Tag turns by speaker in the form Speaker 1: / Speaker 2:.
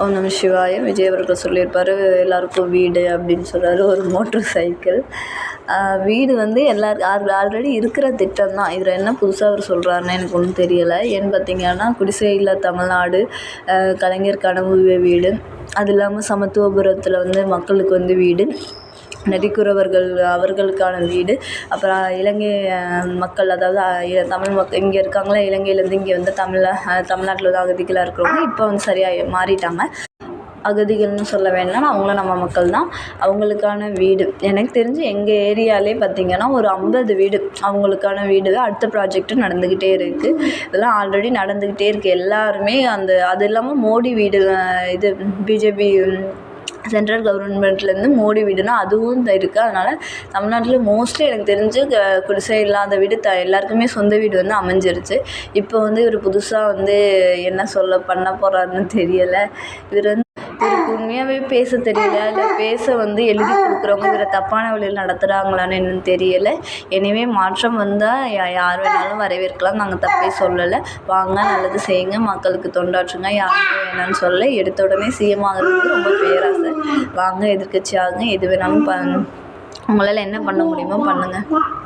Speaker 1: ஓம் நம சிவாய. விஜய் அவர்கள் சொல்லியிருப்பார், எல்லாருக்கும் வீடு அப்படின்னு சொல்கிறாரு. ஒரு மோட்ரு சைக்கிள் வீடு வந்து ஆல்ரெடி இருக்கிற திட்டம் தான். இதில் என்ன புதுசாக அவர் சொல்கிறாருன்னு எனக்கு ஒன்றும் தெரியலை. ஏன்னு பார்த்தீங்கன்னா, குடிசை இல்லா தமிழ்நாடு, கலைஞர் கனவு வீடு, அது இல்லாமல் சமத்துவபுரத்தில் வந்து மக்களுக்கு வந்து வீடு, நரிக்குறவர்கள் அவர்களுக்கான வீடு, அப்புறம் இலங்கை மக்கள், அதாவது தமிழ் மக்கள் இங்கே இருக்காங்களா, இலங்கையிலேருந்து இங்கே வந்து தமிழ்நாட்டில் வந்து அகதிகளாக இருக்கிறவங்க இப்போ வந்து சரியாக மாறிட்டாங்க. அகதிகள்னு சொல்ல வேண்டாம், அவங்களும் நம்ம மக்கள் தான். அவங்களுக்கான வீடு எனக்கு தெரிஞ்சு எங்கள் ஏரியாலே பார்த்திங்கன்னா ஒரு 50 வீடு அவங்களுக்கான வீடு அடுத்த ப்ராஜெக்ட்டு நடந்துக்கிட்டே இருக்குது. இதெல்லாம் ஆல்ரெடி நடந்துக்கிட்டே இருக்குது. எல்லாருமே அது இல்லாமல் மோடி வீடு, இது பிஜேபி சென்ட்ரல் கவர்மெண்ட்லேருந்து மோடி வீடுனா அதுவும் இருக்குது. அதனால் தமிழ்நாட்டில் மோஸ்ட்லி எனக்கு தெரிஞ்சு குடிசை இல்லாத வீடு எல்லாருக்குமே சொந்த வீடு வந்து அமைஞ்சிருச்சு. இப்போ வந்து இவர் புதுசாக வந்து என்ன பண்ண போகிறாருன்னு தெரியலை. இவருக்கு உண்மையாகவே பேச தெரியல, இல்லை பேச வந்து எழுதி கொடுக்குறவங்க இவரை தப்பான வழியில் நடத்துகிறாங்களான்னு என்னன்னு தெரியலை. எனவே மாற்றம் வந்தால் யார் வேணாலும் வரவேற்கலாம், நாங்கள் தப்பே சொல்லலை. வாங்க, நல்லது செய்யுங்க, மக்களுக்கு தொண்டாற்றுங்க, யாருமே வேணான்னு சொல்ல. எடுத்த உடனே சிஎம் ஆகிறதுக்கு ரொம்ப பேராசை. வாங்க, எதிர்கட்சி ஆகுங்க, எது வேணாலும் உங்களால் என்ன பண்ண முடியுமோ பண்ணுங்கள்.